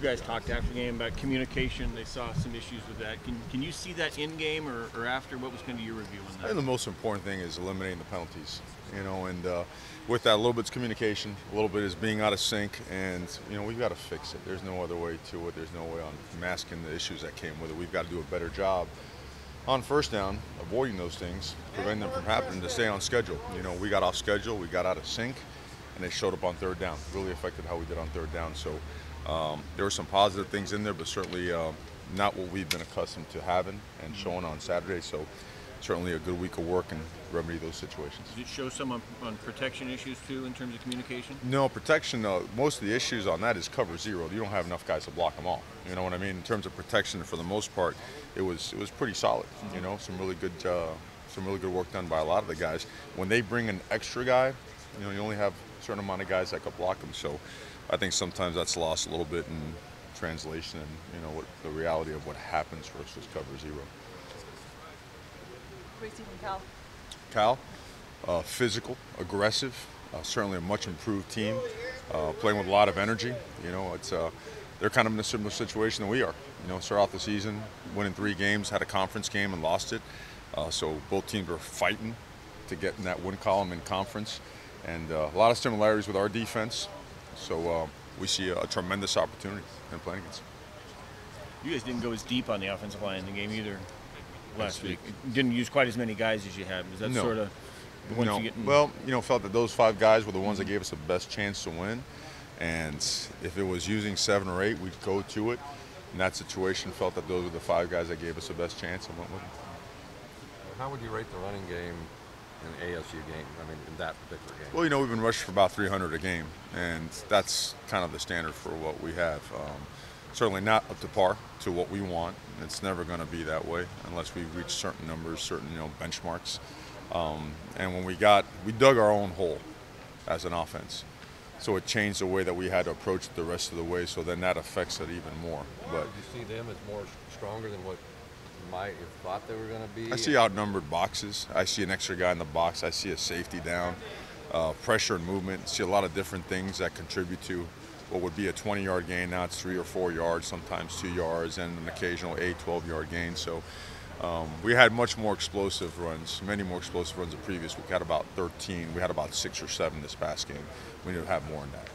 guys talked after the game about communication. They saw some issues with that. Can you see that in game or after? What was kind of your review on I that? think the most important thing is eliminating the penalties, and with that, a little bit's communication, a little bit is being out of sync, and we've got to fix it. There's no other way to it. There's no way on masking the issues that came with it. We've got to do a better job on first down, avoiding those things, preventing them from happening, to stay on schedule. We got off schedule, we got out of sync, and they showed up on third down. Really affected how we did on third down. So there were some positive things in there, but certainly not what we've been accustomed to having and showing on Saturday. So certainly a good week of work and remedy those situations. Did it show some on protection issues too in terms of communication? No, protection, most of the issues on that is cover zero. You don't have enough guys to block them all. You know what I mean? In terms of protection, for the most part, it was pretty solid. Some really good work done by a lot of the guys. When they bring an extra guy, you only have a certain amount of guys that could block them. So I think sometimes that's lost a little bit in translation and what the reality of what happens versus cover zero. What do you see from Cal, physical, aggressive, certainly a much improved team, playing with a lot of energy. They're kind of in a similar situation than we are. Start off the season, winning 3 games, had a conference game and lost it. So both teams are fighting to get in that win column in conference, and a lot of similarities with our defense. So we see a tremendous opportunity in playing against them. You guys didn't go as deep on the offensive line in the game either last week. Didn't use quite as many guys as you had. Was that No. sort of the ones you get in? Well, felt that those 5 guys were the ones that gave us the best chance to win. And if it was using 7 or 8, we'd go to it. In that situation, felt that those were the 5 guys that gave us the best chance and went with them. How would you rate the running game in an ASU game? I mean, in that particular game? Well, we've been rushing for about 300 a game, and that's kind of the standard for what we have. Certainly not up to par to what we want. It's never going to be that way unless we reach certain numbers, certain benchmarks. And when we dug our own hole as an offense. So it changed the way that we had to approach it the rest of the way, so then that affects it even more. But did you see them as more stronger than what you might have thought they were going to be? I see outnumbered boxes. I see an extra guy in the box. I see a safety down, pressure and movement. I see a lot of different things that contribute to what would be a 20-yard gain. Now it's 3 or 4 yards, sometimes 2 yards, and an occasional 8, 12-yard gain. So we had much more explosive runs, many more explosive runs than previous week. We had about 13. We had about 6 or 7 this past game. We need to have more than that.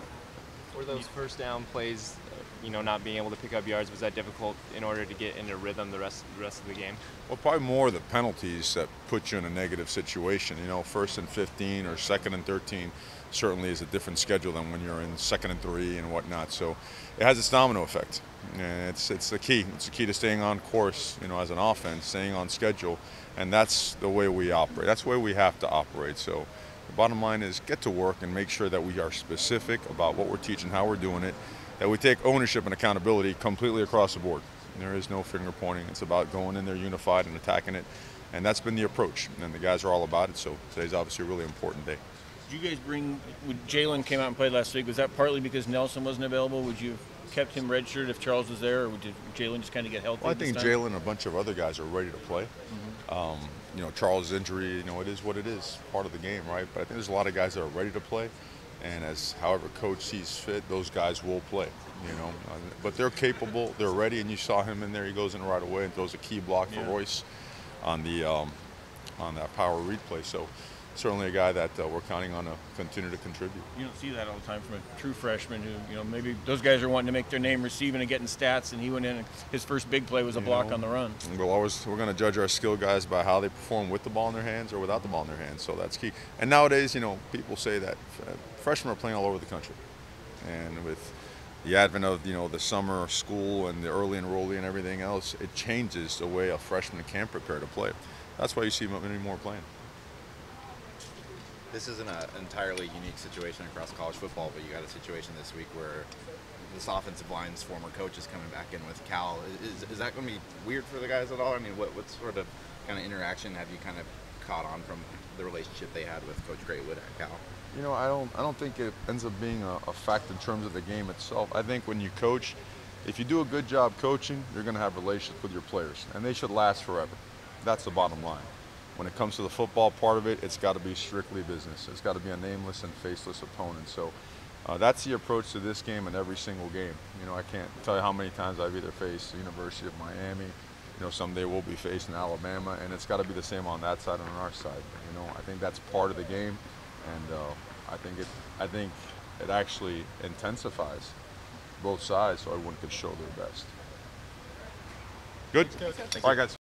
Were those first down plays, not being able to pick up yards, was that difficult in order to get into rhythm the rest of the game? Well, probably more the penalties that put you in a negative situation. 1st and 15 or 2nd and 13 certainly is a different schedule than when you're in 2nd and 3 and whatnot. So it has its domino effect. And it's the key. It's the key to staying on course, as an offense, staying on schedule, and that's the way we operate. That's the way we have to operate. So the bottom line is get to work and make sure that we are specific about what we're teaching, how we're doing it, that we take ownership and accountability completely across the board. There is no finger pointing. It's about going in there unified and attacking it, and that's been the approach, and the guys are all about it. So today's obviously a really important day. Did you guys when Jalen came out and played last week, was that partly because Nelson wasn't available? Would you have kept him redshirted if Charles was there, or did Jalen just kind of get healthy? Well, I think Jalen and a bunch of other guys are ready to play. Charles' injury, it is what it is, part of the game, right? But I think there's a lot of guys that are ready to play, and however coach sees fit, those guys will play. But they're capable, they're ready, and you saw him in there. He goes in right away and throws a key block for Royce on that power read play. So certainly a guy that we're counting on to continue to contribute. You don't see that all the time from a true freshman who, maybe those guys are wanting to make their name receiving and getting stats, and he went in and his first big play was a block on the run. We're going to judge our skill guys by how they perform with the ball in their hands or without the ball in their hands. So that's key. And nowadays, people say that freshmen are playing all over the country, and with the advent of the summer school and the early enrollee and everything else, it changes the way a freshman can prepare to play. That's why you see many more playing. This isn't an entirely unique situation across college football, but you got a situation this week where this offensive line's former coach is coming back in with Cal. Is that going to be weird for the guys at all? I mean, what sort of kind of interaction have you kind of caught on from the relationship they had with Coach Graywood at Cal? I don't think it ends up being a fact in terms of the game itself. I think when you coach, if you do a good job coaching, you're going to have relationships with your players, and they should last forever. That's the bottom line. When it comes to the football part of it, it's got to be strictly business. It's got to be a nameless and faceless opponent. So That's the approach to this game and every single game. You know, I can't tell you how many times I've either faced the University of Miami, you know, someday we'll be facing Alabama, and it's got to be the same on that side and on our side. You know, I think that's part of the game, and I think it actually intensifies both sides so everyone can show their best. Good? All right, guys.